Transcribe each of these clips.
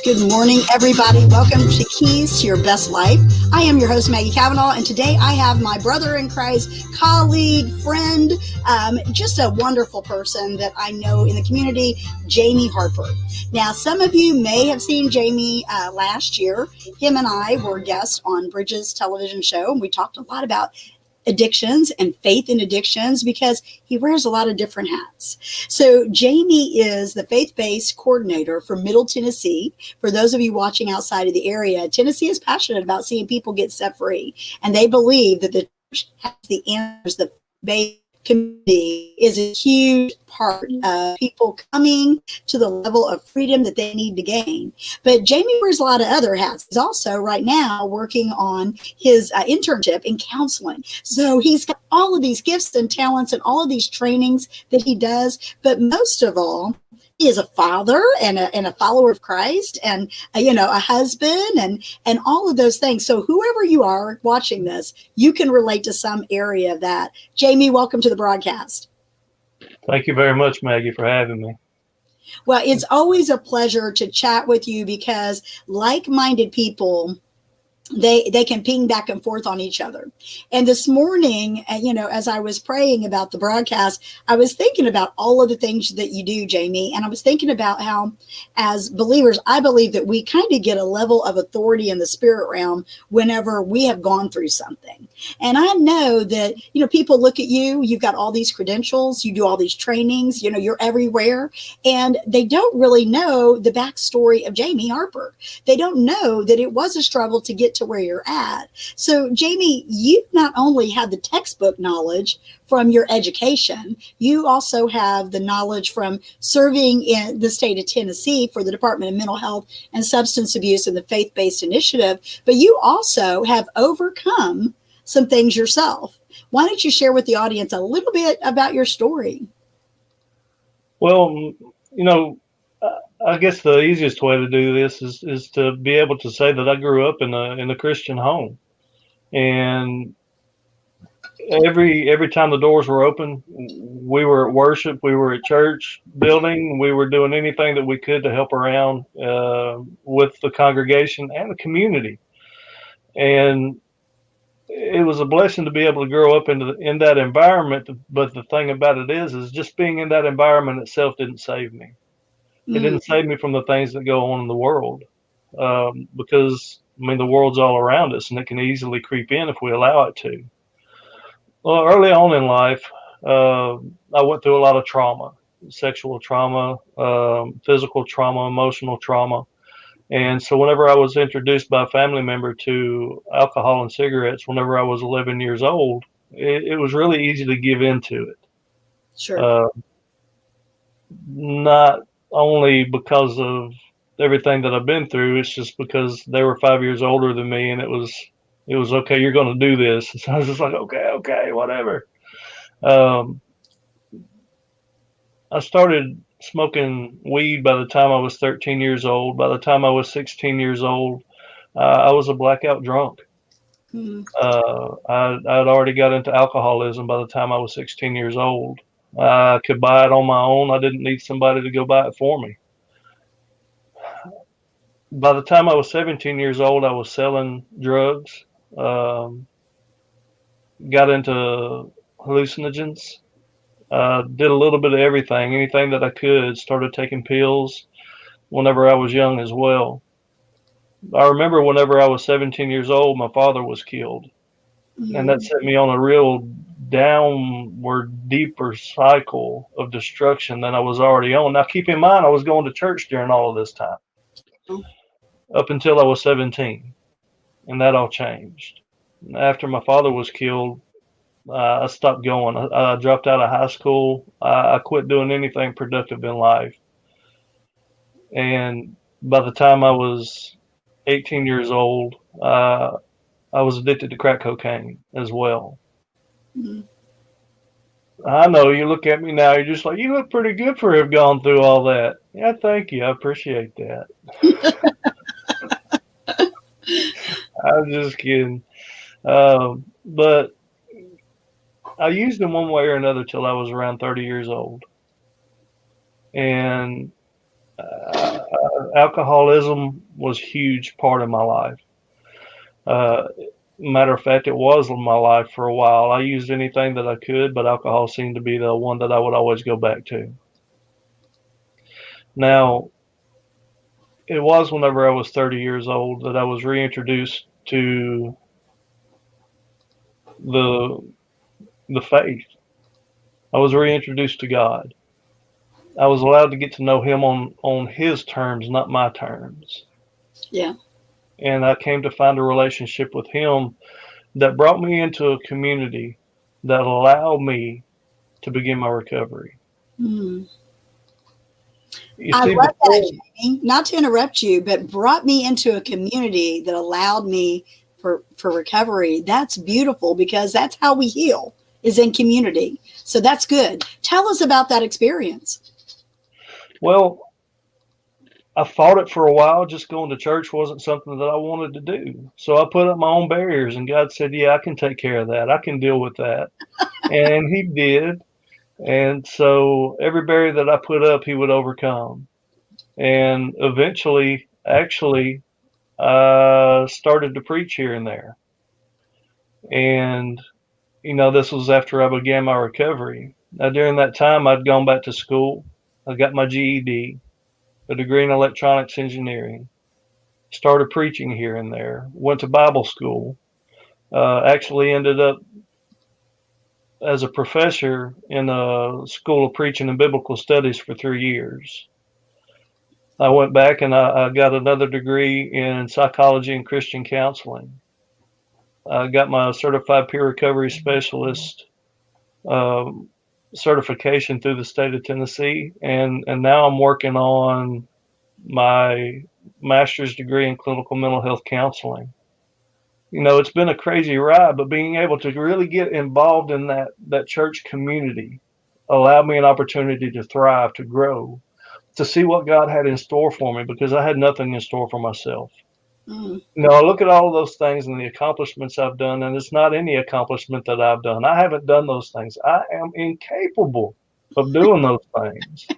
Good morning, everybody. Welcome to Keys to Your Best Life. I am your host, Maggie Cavanaugh, and today I have my brother in Christ, colleague, friend, just a wonderful person that I know in the community, Jaime Harper. Now, some of you may have seen Jaime last year. Him and I were guests on Bridges television show, and we talked a lot about addictions and faith in addictions because he wears a lot of different hats. So Jaime is the faith-based coordinator for Middle Tennessee. For those of you watching outside of the area, Tennessee is passionate about seeing people get set free, and they believe that the church has the answers. The faith community is a huge part of people coming to the level of freedom that they need to gain. But Jaime wears a lot of other hats. He's also right now working on his internship in counseling. So he's got all of these gifts and talents and all of these trainings that he does. But most of all, he is a father and a follower of Christ and a husband and all of those things. So whoever you are watching this, you can relate to some area of that. Jaime, welcome to the broadcast. Thank you very much, Maggie, for having me. Well, it's always a pleasure to chat with you because like-minded people, they can ping back and forth on each other. And this morning, as I was praying about the broadcast, I was thinking about all of the things that you do, Jaime. And I was thinking about how, as believers, I believe that we kind of get a level of authority in the spirit realm whenever we have gone through something. And I know that, people look at you, you've got all these credentials, you do all these trainings, you're everywhere. And they don't really know the backstory of Jaime Harper. They don't know that it was a struggle to get to where you're at. So Jaime, you not only have the textbook knowledge from your education, you also have the knowledge from serving in the state of Tennessee for the Department of Mental Health and Substance Abuse and the Faith-Based Initiative, but you also have overcome some things yourself. Why don't you share with the audience a little bit about your story? Well, I guess the easiest way to do this is to be able to say that I grew up in a Christian home, and every time the doors were open, we were at worship, we were at church building, we were doing anything that we could to help around with the congregation and the community, and it was a blessing to be able to grow up in that environment. But the thing about it is just being in that environment itself didn't save me. It didn't save me from the things that go on in the world, because, the world's all around us, and it can easily creep in if we allow it to. Well, early on in life, I went through a lot of trauma, sexual trauma, physical trauma, emotional trauma. And so whenever I was introduced by a family member to alcohol and cigarettes, whenever I was 11 years old, it was really easy to give into it. Sure. Not only because of everything that I've been through, it's just because they were 5 years older than me, and it was okay, you're going to do this. So I was just like, okay, whatever. I started smoking weed by the time I was 13 years old. By the time I was 16 years old, I was a blackout drunk. I'd already got into alcoholism by the time I was 16 years old. I could buy it on my own. I didn't need somebody to go buy it for me. By the time I was 17 years old, I was selling drugs, got into hallucinogens, did a little bit of everything, anything that I could, started taking pills whenever I was young as well. I remember whenever I was 17 years old, my father was killed, and that set me on a real downward, deeper cycle of destruction than I was already on. Now, keep in mind, I was going to church during all of this time, up until I was 17, and that all changed. After my father was killed, I stopped going. I dropped out of high school. I quit doing anything productive in life. And by the time I was 18 years old, I was addicted to crack cocaine as well. I know, you look at me now, you're just like, you look pretty good for have gone through all that. Yeah, thank you. I appreciate that. I'm just kidding. But I used them one way or another till I was around 30 years old. And alcoholism was a huge part of my life. Matter of fact, it was in my life for a while. I used anything that I could, but alcohol seemed to be the one that I would always go back to. Now, it was whenever I was 30 years old that I was reintroduced to the faith. I was reintroduced to God. I was allowed to get to know him on his terms, not my terms. Yeah. And I came to find a relationship with him that brought me into a community that allowed me to begin my recovery. Mm. You I see, love before, that, Jamie. Not to interrupt you, but brought me into a community that allowed me for recovery. That's beautiful, because that's how we heal, is in community. So that's good. Tell us about that experience. well, I fought it for a while. Just going to church wasn't something that I wanted to do. So I put up my own barriers, and God said, yeah, I can take care of that. I can deal with that. And he did. And so every barrier that I put up, he would overcome. And eventually, actually, I started to preach here and there. And, this was after I began my recovery. Now, during that time, I'd gone back to school. I got my GED, a degree in electronics engineering, started preaching here and there, went to Bible school, actually ended up as a professor in a school of preaching and biblical studies for 3 years. I went back and I got another degree in psychology and Christian counseling. I got my certified peer recovery specialist certification through the state of Tennessee, and now I'm working on my master's degree in clinical mental health counseling. It's been a crazy ride, but being able to really get involved in that church community allowed me an opportunity to thrive, to grow, to see what God had in store for me, because I had nothing in store for myself. Mm. I look at all of those things and the accomplishments I've done, and it's not any accomplishment that I've done. I haven't done those things. I am incapable of doing those things.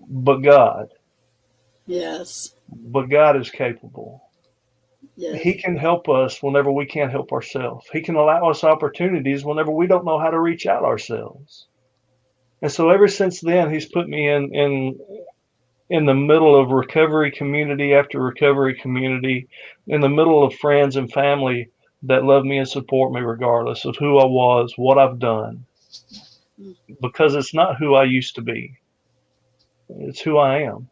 But God. Yes. But God is capable. Yes. He can help us whenever we can't help ourselves. He can allow us opportunities whenever we don't know how to reach out ourselves. And so ever since then, he's put me in the middle of recovery community after recovery community, in the middle of friends and family that love me and support me regardless of who I was, what I've done. Because it's not who I used to be. It's who I am.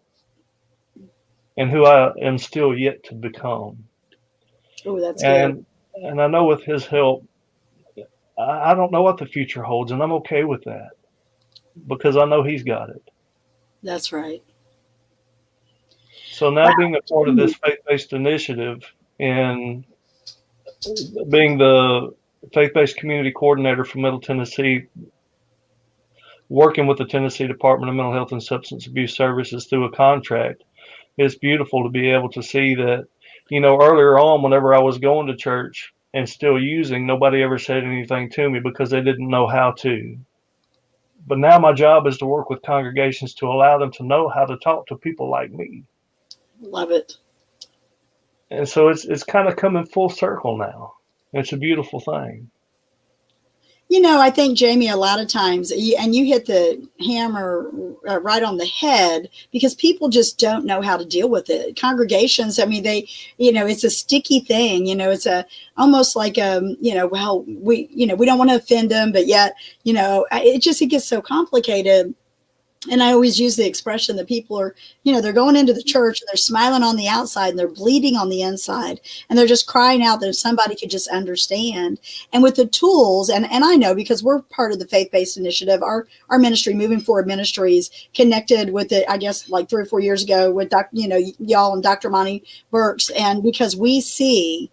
And who I am still yet to become. Oh, that's good. And I know with his help, I don't know what the future holds, and I'm okay with that, because I know he's got it. That's right. So now, being a part of this faith-based initiative and being the faith-based community coordinator for Middle Tennessee, working with the Tennessee Department of Mental Health and Substance Abuse Services through a contract, it's beautiful to be able to see that, earlier on, whenever I was going to church and still using, nobody ever said anything to me because they didn't know how to. But now my job is to work with congregations to allow them to know how to talk to people like me. Love it. And so it's kind of coming full circle now. It's a beautiful thing. I think, Jamie, a lot of times, and you hit the hammer right on the head, because people just don't know how to deal with it. Congregations, I mean, it's a sticky thing. It's almost like, well, we don't want to offend them, but yet, it gets so complicated. And I always use the expression that people are, they're going into the church and they're smiling on the outside and they're bleeding on the inside. And they're just crying out that if somebody could just understand. And with the tools, and I know, because we're part of the faith-based initiative, our ministry, Moving Forward Ministries, connected with it, I guess, like 3 or 4 years ago with, y'all and Dr. Monty Burks. And because we see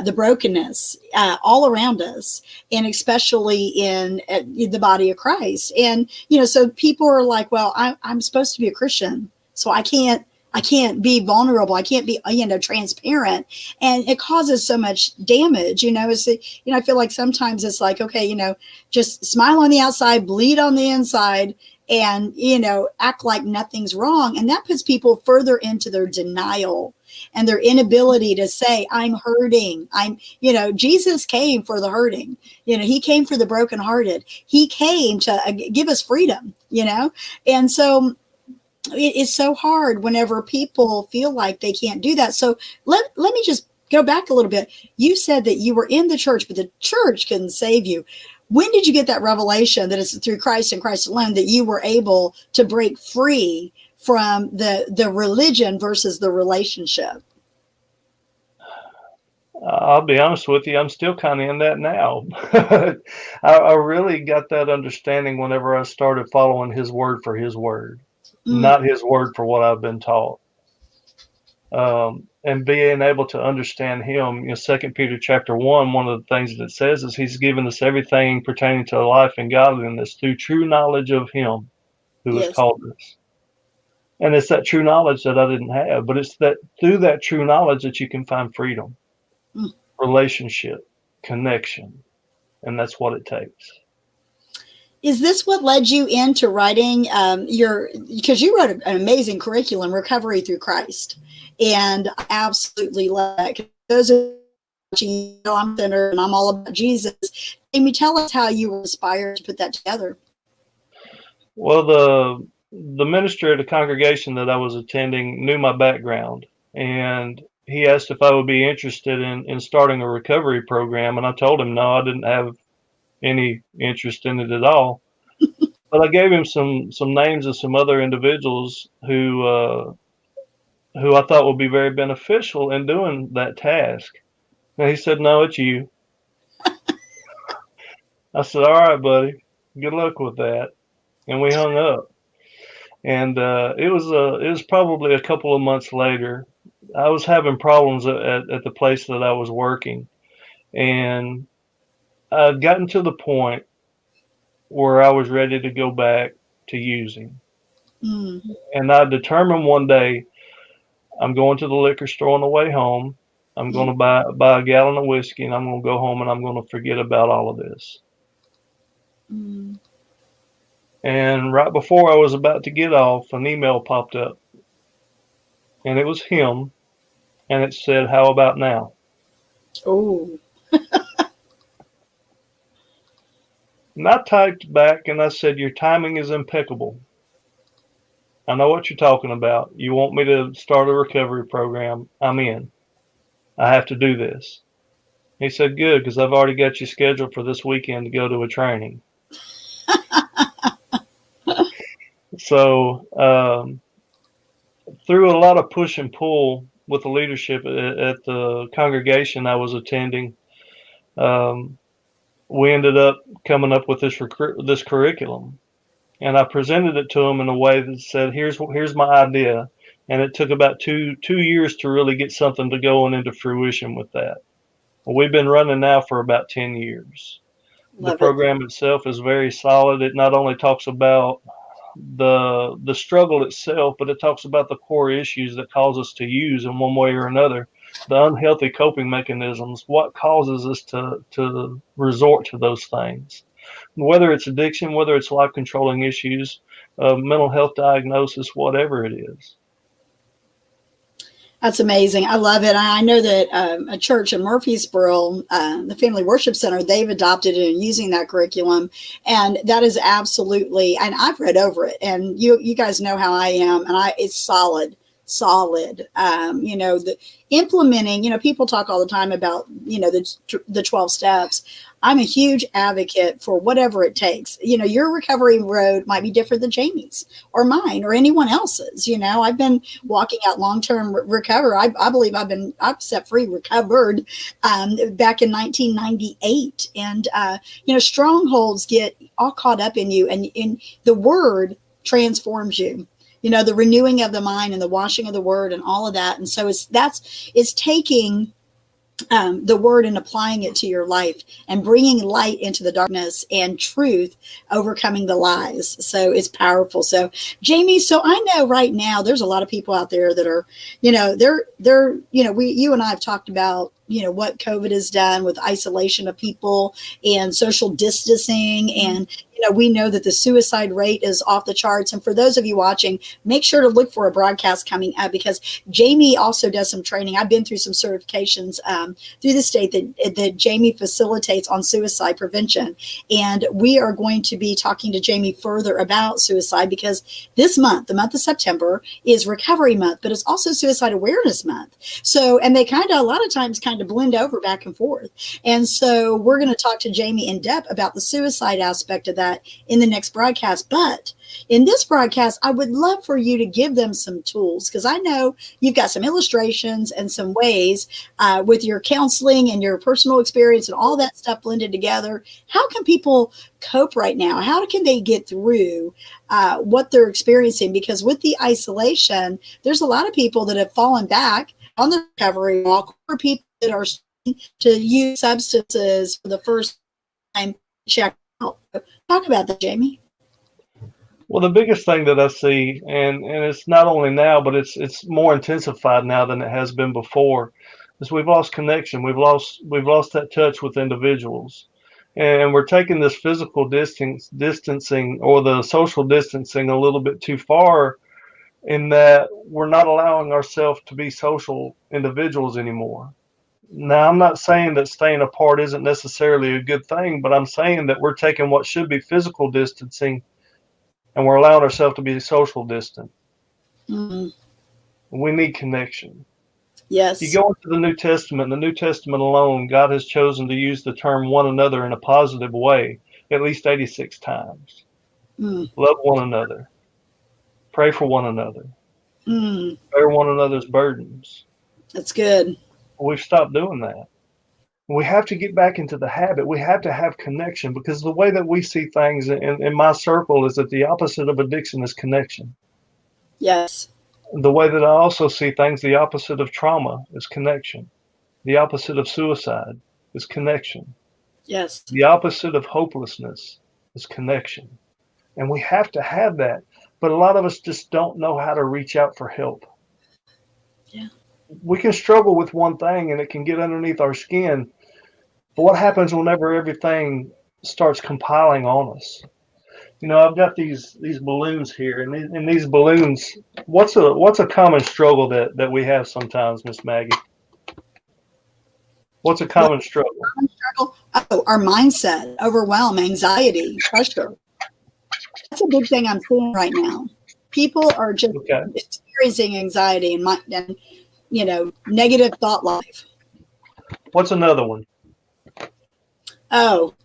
the brokenness all around us, and especially in the body of Christ. And, so people are like, well, I'm supposed to be a Christian, so I can't be vulnerable. I can't be, transparent. And it causes so much damage, I feel like sometimes it's like, okay, just smile on the outside, bleed on the inside. and, act like nothing's wrong. And that puts people further into their denial and their inability to say, I'm hurting. Jesus came for the hurting. He came for the brokenhearted. He came to give us freedom, and so it's so hard whenever people feel like they can't do that. So let me just go back a little bit. You said that you were in the church, but the church couldn't save you. When did you get that revelation that it's through Christ and Christ alone that you were able to break free from the religion versus the relationship? I'll be honest with you, I'm still kind of in that now. I really got that understanding whenever I started following his word for his word, not his word for what I've been taught. And being able to understand him, 2 Peter chapter 1, one of the things that it says is he's given us everything pertaining to life and godliness through true knowledge of him who has called us. And it's that true knowledge that I didn't have, but it's that through that true knowledge that you can find freedom, relationship, connection, and that's what it takes. Is this what led you into writing because you wrote an amazing curriculum, Recovery Through Christ, and I absolutely love that. Those are watching, I'm a sinner and I'm all about Jesus. Can you tell us how you were inspired to put that together? Well, the minister at the congregation that I was attending knew my background, and he asked if I would be interested in starting a recovery program, and I told him no, I didn't have any interest in it at all. But I gave him some names of some other individuals who I thought would be very beneficial in doing that task. And he said, "No, it's you." I said, "All right, buddy, good luck with that." And we hung up. And it was probably a couple of months later. I was having problems at the place that I was working, and I'd gotten to the point where I was ready to go back to using. And I determined one day I'm going to the liquor store on the way home. I'm going to buy a gallon of whiskey, and I'm going to go home and I'm going to forget about all of this. And right before I was about to get off, an email popped up, and it was him, and it said, "How about now?" Oh. And I typed back and I said, "Your timing is impeccable. I know what you're talking about. You want me to start a recovery program. I'm in. I have to do this." He said, "Good, because I've already got you scheduled for this weekend to go to a training." So through a lot of push and pull with the leadership at the congregation I was attending, we ended up coming up with this curriculum, and I presented it to them in a way that said, "Here's my idea," and it took about two years to really get something to go into fruition with that. Well, we've been running now for about 10 years. The program itself is very solid. It not only talks about the struggle itself, but it talks about the core issues that cause us to use in one way or another, the unhealthy coping mechanisms, what causes us to resort to those things, whether it's addiction, whether it's life controlling issues, mental health diagnosis, whatever it is. That's amazing. I love it. I know that a church in Murfreesboro, the Family Worship Center, they've adopted it and using that curriculum. And that is absolutely, and I've read over it, and you guys know how I am, and it's solid. The implementing, people talk all the time about, the 12 steps. I'm a huge advocate for whatever it takes. Your recovery road might be different than Jamie's or mine or anyone else's. I've been walking out long-term recovery. I believe I've set free, recovered back in 1998. And, strongholds get all caught up in you, and in the word transforms you. The renewing of the mind and the washing of the word and all of that. And so it's taking the word and applying it to your life and bringing light into the darkness and truth, overcoming the lies. So it's powerful. So Jamie, so I know right now there's a lot of people out there that are, you and I have talked about, what COVID has done with isolation of people and social distancing. And, we know that the suicide rate is off the charts. And for those of you watching, make sure to look for a broadcast coming up, because Jaime also does some training. I've been through some certifications through the state that Jaime facilitates on suicide prevention. And we are going to be talking to Jaime further about suicide, because this month, the month of September, is Recovery Month, but it's also Suicide Awareness Month. So, and they a lot of times blend over back and forth. And so we're going to talk to Jaime in depth about the suicide aspect of that in the next broadcast. But in this broadcast, I would love for you to give them some tools, because I know you've got some illustrations and some ways with your counseling and your personal experience and all that stuff blended together. How can people cope right now? How can they get through what they're experiencing? Because with the isolation, there's a lot of people that have fallen back on the recovery walk, or people that are starting to use substances for the first time. Check out. Talk about that, Jaime. Well, the biggest thing that I see, and it's not only now, but it's more intensified now than it has been before, is we've lost connection. We've lost that touch with individuals, and we're taking this physical distancing or the social distancing a little bit too far, in that we're not allowing ourselves to be social individuals anymore. Now, I'm not saying that staying apart isn't necessarily a good thing, but I'm saying that we're taking what should be physical distancing and we're allowing ourselves to be social distant. Mm-hmm. We need connection. Yes. You go into the New Testament, alone, God has chosen to use the term one another in a positive way at least 86 times. Mm. Love one another. Pray for one another. Bear one another's burdens. That's good. We've stopped doing that. We have to get back into the habit. We have to have connection, because the way that we see things in my circle is that the opposite of addiction is connection. Yes. The way that I also see things, the opposite of trauma is connection. The opposite of suicide is connection. Yes. The opposite of hopelessness is connection. And we have to have that. But a lot of us just don't know how to reach out for help. Yeah. We can struggle with one thing and it can get underneath our skin. But what happens whenever everything starts compiling on us? I've got these balloons here, and these balloons, what's a common struggle that we have sometimes, Miss Maggie? What's a common struggle? Oh, our mindset, overwhelm, anxiety, pressure. That's a big thing I'm seeing right now. People are just experiencing anxiety and negative thought life. What's another one? Oh,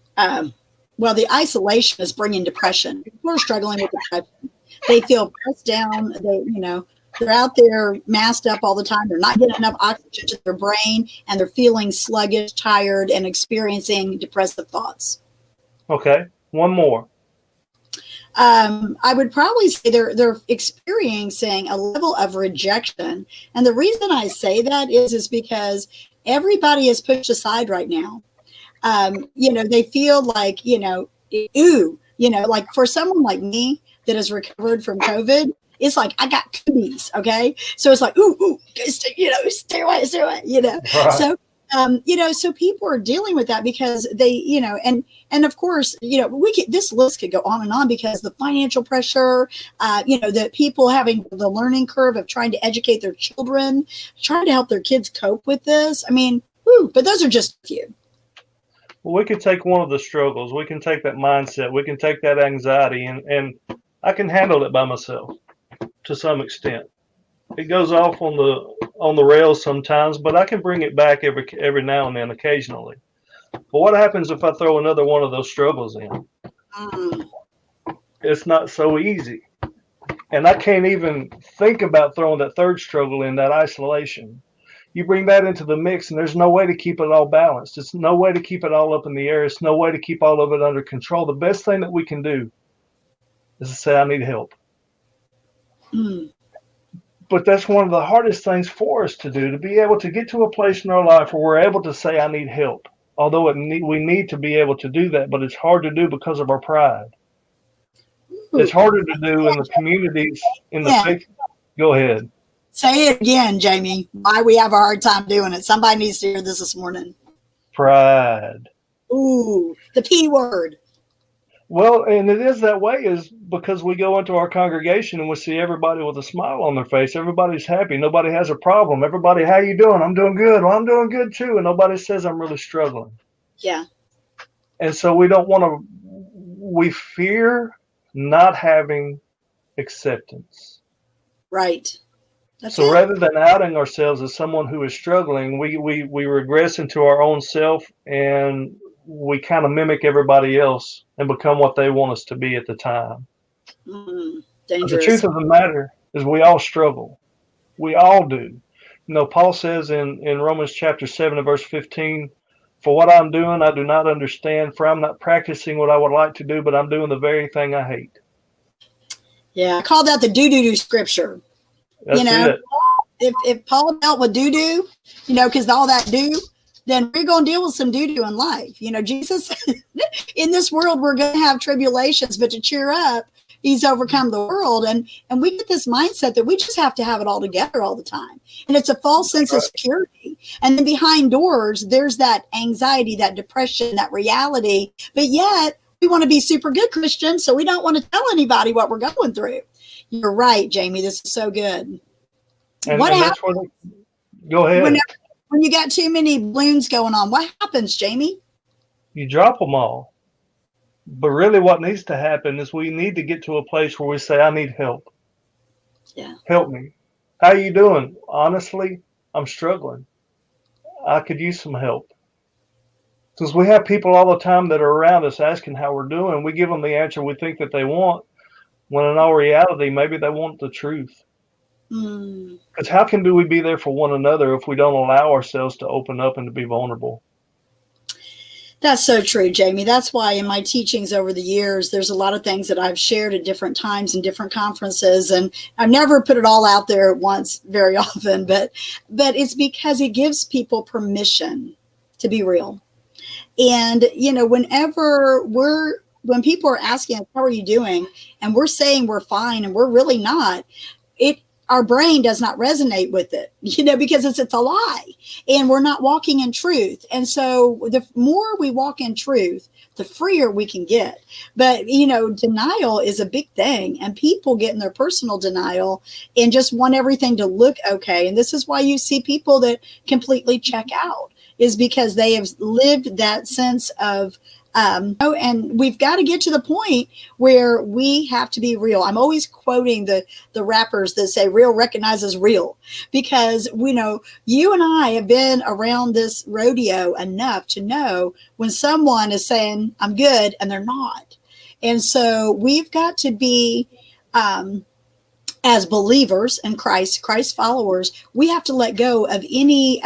well, the isolation is bringing depression. People are struggling with depression. They feel pressed down. They're out there masked up all the time. They're not getting enough oxygen to their brain, and they're feeling sluggish, tired, and experiencing depressive thoughts. Okay, one more. I would probably say they're experiencing a level of rejection. And the reason I say that is because everybody is pushed aside right now. They feel like, like for someone like me that has recovered from COVID, it's like, I got cooties. Okay. So it's like, stay away. Right. So, so people are dealing with that because they, and of course, this list could go on and on, because the financial pressure, the people having the learning curve of trying to educate their children, trying to help their kids cope with this. I mean, but those are just a few. Well, we can take one of the struggles. We can take that mindset. We can take that anxiety, and I can handle it by myself to some extent. It goes off on the rails sometimes, but I can bring it back every now and then, occasionally. But what happens if I throw another one of those struggles in? It's not so easy. And I can't even think about throwing that third struggle in, that isolation. You bring that into the mix, and there's no way to keep it all balanced. It's no way to keep it all up in the air. It's no way to keep all of it under control. The best thing that we can do is to say, I need help. But that's one of the hardest things for us to do, to be able to get to a place in our life where we're able to say, I need help. Although we need to be able to do that, but it's hard to do because of our pride. It's harder to do in the communities, in the faith. Go ahead. Say it again, Jamie. Why we have a hard time doing it. Somebody needs to hear this morning. Pride. Ooh, the P word. Well, and it is that way is because we go into our congregation and we see everybody with a smile on their face. Everybody's happy. Nobody has a problem. Everybody, how you doing? I'm doing good. Well, I'm doing good too. And nobody says I'm really struggling. Yeah. And so we don't want to, we fear not having acceptance. Right. That's So it. rather than outing ourselves as someone who is struggling, we regress into our own self and we kind of mimic everybody else and become what they want us to be at the time. Dangerous. The truth of the matter is we all struggle. We all do. You know, Paul says in Romans chapter 7 and verse 15, for what I'm doing, I do not understand, for I'm not practicing what I would like to do, but I'm doing the very thing I hate. Yeah, I call that the do-do-do scripture. That's it. If Paul dealt with do-do, because all that do, then we're going to deal with some do-do in life. Jesus, in this world, we're going to have tribulations, but to cheer up, he's overcome the world. And we get this mindset that we just have to have it all together all the time. And it's a false sense of security. And then behind doors, there's that anxiety, that depression, that reality. But yet we want to be super good Christians. So we don't want to tell anybody what we're going through. You're right, Jamie. This is so good. And what that's happens go ahead. when you got too many balloons going on? What happens, Jamie? You drop them all. But really what needs to happen is we need to get to a place where we say, I need help. Yeah. Help me. How are you doing? Honestly, I'm struggling. I could use some help. Because we have people all the time that are around us asking how we're doing. We give them the answer we think that they want, when in all reality, maybe they want the truth. Because how can we be there for one another if we don't allow ourselves to open up and to be vulnerable? That's so true, Jamie. That's why in my teachings over the years, there's a lot of things that I've shared at different times in different conferences. And I've never put it all out there at once very often, but it's because it gives people permission to be real. And, when people are asking us, how are you doing? And we're saying we're fine and we're really not, our brain does not resonate with it, because it's a lie and we're not walking in truth. And so the more we walk in truth, the freer we can get. But, denial is a big thing, and people get in their personal denial and just want everything to look okay. And this is why you see people that completely check out, is because they have lived that sense of, and we've got to get to the point where we have to be real. I'm always quoting the rappers that say real recognizes real, because you and I have been around this rodeo enough to know when someone is saying I'm good and they're not. And so we've got to be, as believers in Christ followers, we have to let go of any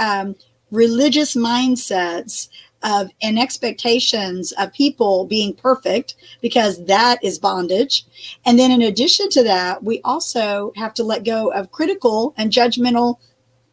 religious mindsets and expectations of people being perfect, because that is bondage. And then in addition to that, we also have to let go of critical and judgmental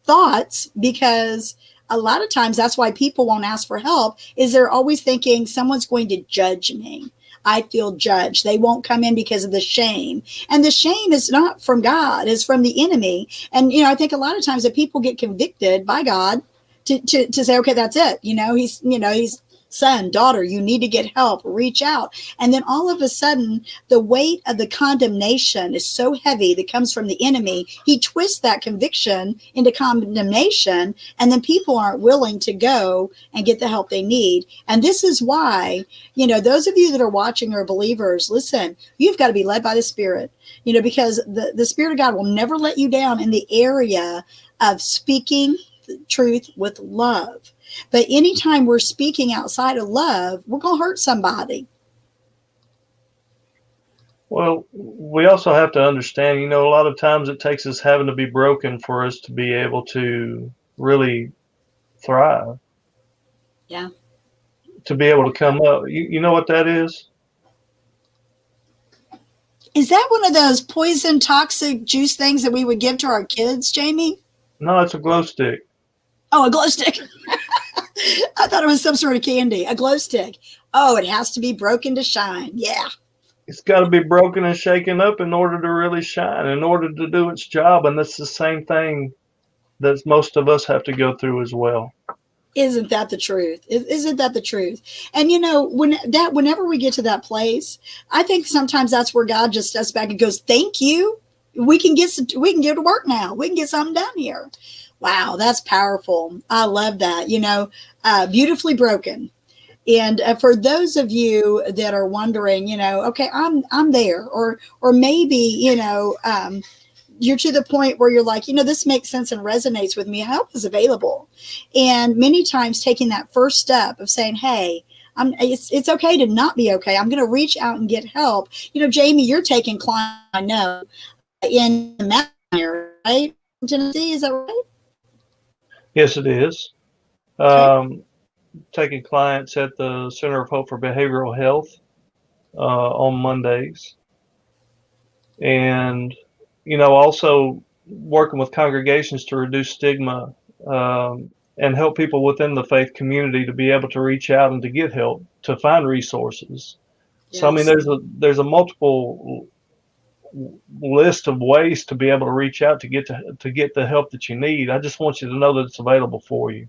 thoughts, because a lot of times that's why people won't ask for help, is they're always thinking someone's going to judge me. I feel judged. They won't come in because of the shame. And the shame is not from God, it's from the enemy. And, I think a lot of times that people get convicted by God to say, okay, that's it. He's son, daughter, you need to get help, reach out. And then all of a sudden, the weight of the condemnation is so heavy that comes from the enemy. He twists that conviction into condemnation, and then people aren't willing to go and get the help they need. And this is why, those of you that are watching are believers, listen, you've got to be led by the Spirit, because the Spirit of God will never let you down in the area of speaking truth with love. But anytime we're speaking outside of love, we're going to hurt somebody. Well, we also have to understand, a lot of times it takes us having to be broken for us to be able to really thrive. Yeah. To be able to come up. You know what that is? Is that one of those poison toxic juice things that we would give to our kids, Jamie? No, it's a glow stick. Oh, a glow stick. I thought it was some sort of candy. A glow stick. Oh, it has to be broken to shine. Yeah. It's got to be broken and shaken up in order to really shine, in order to do its job. And that's the same thing that most of us have to go through as well. Isn't that the truth? Isn't that the truth? And whenever we get to that place, I think sometimes that's where God just steps back and goes, "Thank you. We can get to work now. We can get something done here." Wow, that's powerful. I love that. Beautifully broken. And for those of you that are wondering, okay, I'm there, or maybe you're to the point where you're like, this makes sense and resonates with me. Help is available. And many times taking that first step of saying, hey, it's okay to not be okay. I'm going to reach out and get help. Jamie, you're taking clients, I know, in the mountain area, right? In Tennessee, is that right? Yes, it is. Okay. Taking clients at the Center of Hope for Behavioral Health on Mondays. And also working with congregations to reduce stigma and help people within the faith community to be able to reach out and to get help, to find resources. Yes. So, I mean, there's a multiple list of ways to be able to reach out to get the help that you need. I just want you to know that it's available for you.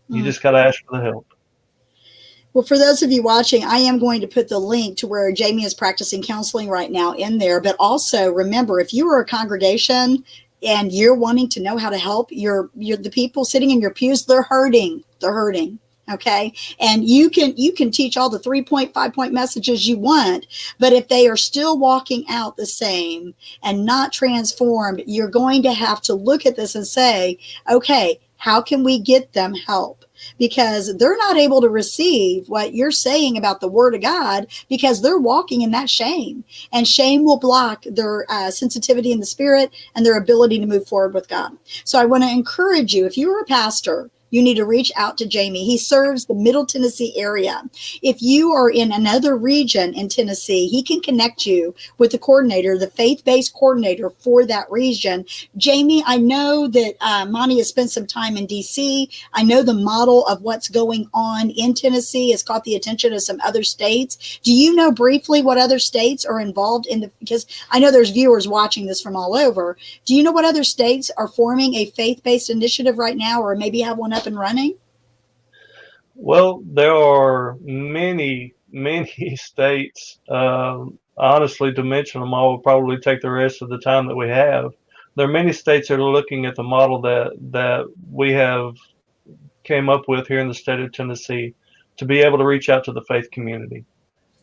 You just got to ask for the help. Well, for those of you watching, I am going to put the link to where Jamie is practicing counseling right now in there. But also remember, if you are a congregation and you're wanting to know how to help the people sitting in your pews, they're hurting. Okay. And you can teach all the 3-point, 5-point messages you want, but if they are still walking out the same and not transformed, you're going to have to look at this and say, okay, how can we get them help? Because they're not able to receive what you're saying about the word of God because they're walking in that shame, and shame will block their sensitivity in the spirit and their ability to move forward with God. So I want to encourage you, if you're a pastor, you need to reach out to Jamie. He serves the Middle Tennessee area. If you are in another region in Tennessee, he can connect you with the coordinator, the faith-based coordinator for that region. Jamie, I know that Monty has spent some time in D.C. I know the model of what's going on in Tennessee has caught the attention of some other states. Do you know briefly what other states are involved in because I know there's viewers watching this from all over. Do you know what other states are forming a faith-based initiative right now, or maybe have one up and running? Well, there are many states. Honestly, to mention them all would probably take the rest of the time that we have. There are many states that are looking at the model that we have came up with here in the state of Tennessee to be able to reach out to the faith community.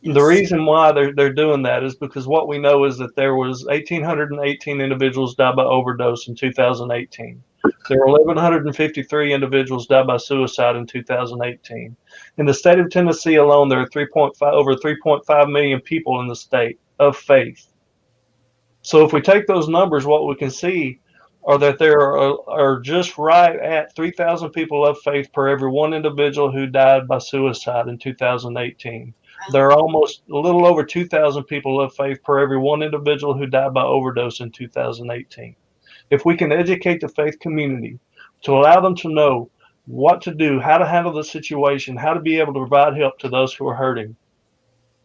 Yes. The reason why they're doing that is because what we know is that there was 1,818 individuals died by overdose in 2018. There were 1,153 individuals died by suicide in 2018. In the state of Tennessee alone, there are over 3.5 million people in the state of faith. So if we take those numbers, what we can see are that there are just right at 3,000 people of faith per every one individual who died by suicide in 2018. There are almost a little over 2,000 people of faith per every one individual who died by overdose in 2018. If we can educate the faith community to allow them to know what to do, how to handle the situation, how to be able to provide help to those who are hurting,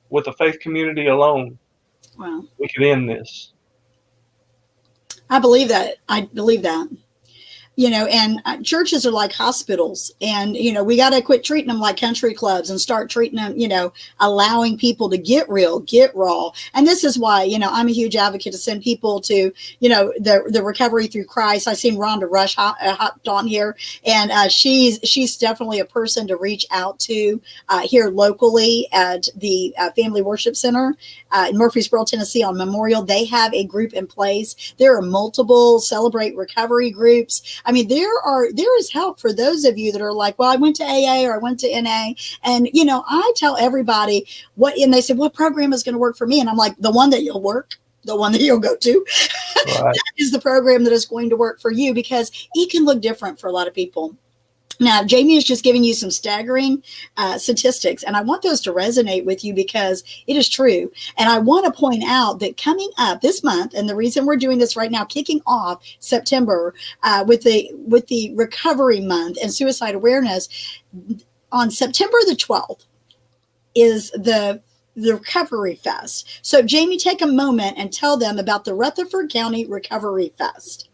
with the faith community alone, wow, we could end this. I believe that. And churches are like hospitals, and, we got to quit treating them like country clubs and start treating them, allowing people to get real, get raw. And this is why, I'm a huge advocate to send people to, the recovery through Christ. I've seen Rhonda Rush hopped on here, and she's definitely a person to reach out to here locally at the Family Worship Center in Murfreesboro, Tennessee on Memorial. They have a group in place. There are multiple Celebrate Recovery groups. I mean, there is help for those of you that are like, well, I went to AA or I went to NA. And, I tell everybody and they say, what program is going to work for me? And I'm like, the one that you'll go to. Right. That is the program that is going to work for you, because it can look different for a lot of people. Now, Jamie is just giving you some staggering statistics, and I want those to resonate with you because it is true. And I want to point out that coming up this month, and the reason we're doing this right now, kicking off September with the Recovery Month and Suicide Awareness, on September the 12th is the the Recovery Fest. So, Jamie, take a moment and tell them about the Rutherford County Recovery Fest.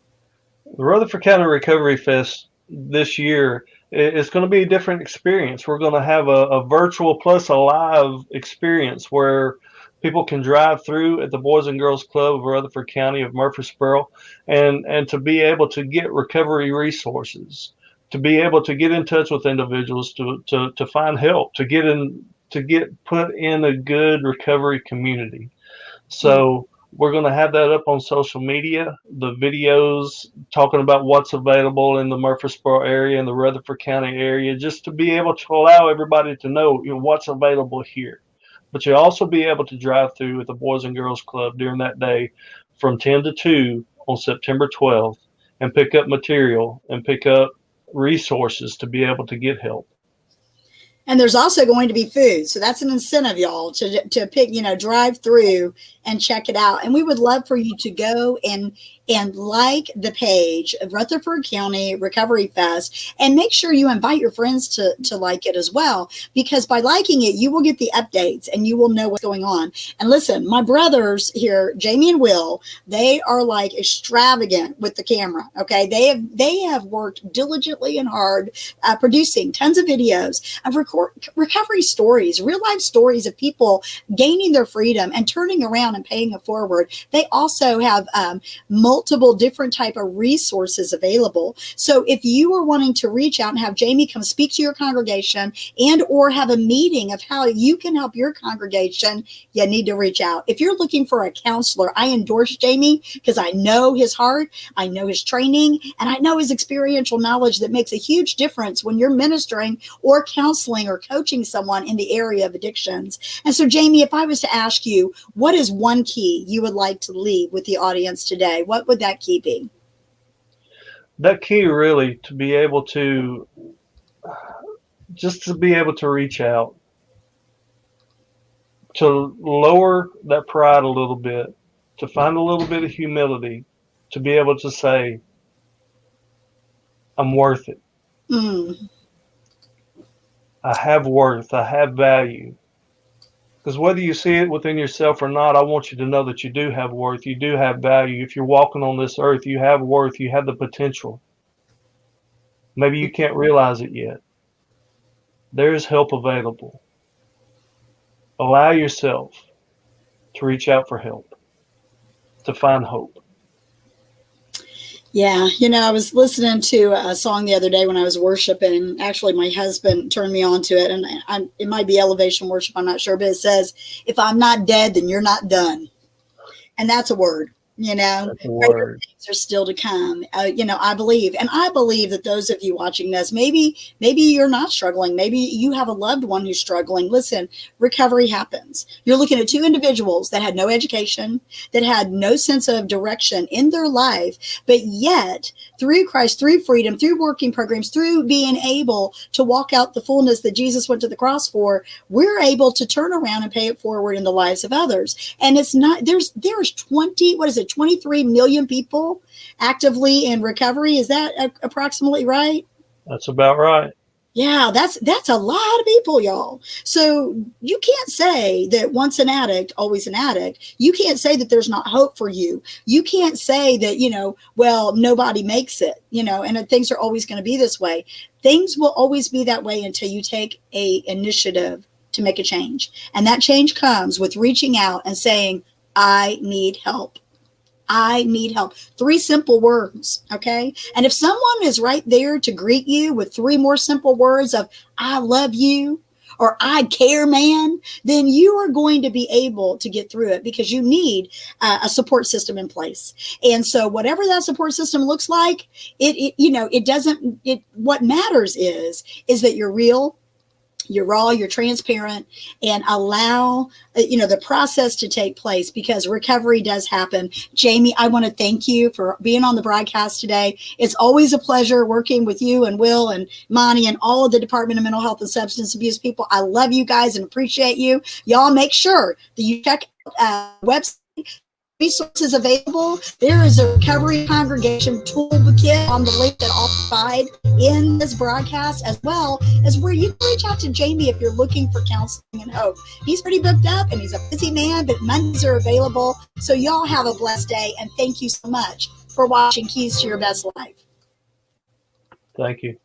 The Rutherford County Recovery Fest this year is going to be a different experience. We're going to have a virtual plus a live experience where people can drive through at the Boys and Girls Club of Rutherford County of Murfreesboro and to be able to get recovery resources, to be able to get in touch with individuals, to find help, to get put in a good recovery community. So we're going to have that up on social media, the videos talking about what's available in the Murfreesboro area and the Rutherford County area, just to be able to allow everybody to know, what's available here. But you'll also be able to drive through at the Boys and Girls Club during that day from 10 to 2 on September 12th and pick up material and pick up resources to be able to get help. And there's also going to be food. So that's an incentive, y'all, to pick, drive through and check it out. And we would love for you to go and like the page of Rutherford County Recovery Fest, and make sure you invite your friends to like it as well, because by liking it, you will get the updates and you will know what's going on. And listen, my brothers here, Jamie and Will, they are like extravagant with the camera. Okay. They have worked diligently and hard, producing tons of videos of recovery stories, real life stories of people gaining their freedom and turning around and paying it forward. They also have multiple different type of resources available. So if you are wanting to reach out and have Jamie come speak to your congregation and or have a meeting of how you can help your congregation, you need to reach out. If you're looking for a counselor, I endorse Jamie because I know his heart, I know his training, and I know his experiential knowledge that makes a huge difference when you're ministering or counseling or coaching someone in the area of addictions. And so, Jamie, if I was to ask you, what is one key you would like to leave with the audience today? What would that key be? That key really to be able to reach out, to lower that pride a little bit, to find a little bit of humility, to be able to say, I'm worth it. I have worth. I have value. Because whether you see it within yourself or not, I want you to know that you do have worth. You do have value. If you're walking on this earth, you have worth. You have the potential. Maybe you can't realize it yet. There is help available. Allow yourself to reach out for help, to find hope. Yeah, I was listening to a song the other day when I was worshiping. Actually, my husband turned me on to it, and it might be elevation worship, I'm not sure, but it says, if I'm not dead, then you're not done. And that's a word. Greater things are still to come. I believe that those of you watching this, maybe you're not struggling. Maybe you have a loved one who's struggling. Listen, recovery happens. You're looking at two individuals that had no education, that had no sense of direction in their life, but yet through Christ, through freedom, through working programs, through being able to walk out the fullness that Jesus went to the cross for, we're able to turn around and pay it forward in the lives of others. And it's not, there's 23 million people actively in recovery. Is that approximately right? That's about right. Yeah, that's a lot of people, y'all. So you can't say that once an addict, always an addict. You can't say that there's not hope for you. You can't say that, well, nobody makes it, and things are always going to be this way. Things will always be that way until you take a initiative to make a change. And that change comes with reaching out and saying, I need help. I need help. 3 simple words, okay? And if someone is right there to greet you with 3 more simple words of, I love you, or I care, man, then you are going to be able to get through it, because you need a support system in place. And so whatever that support system looks like, what matters is that you're real, you're raw, you're transparent, and allow, the process to take place, because recovery does happen. Jamie, I want to thank you for being on the broadcast today. It's always a pleasure working with you and Will and Monty and all of the Department of Mental Health and Substance Abuse people. I love you guys and appreciate you. Y'all make sure that you check out the website, resources available. There is a recovery congregation toolkit on the link that I'll provide in this broadcast, as well as where you can reach out to Jaime if you're looking for counseling and hope. He's pretty booked up and he's a busy man, but Mondays are available. So y'all have a blessed day, and thank you so much for watching Keys to Your Best Life. Thank you.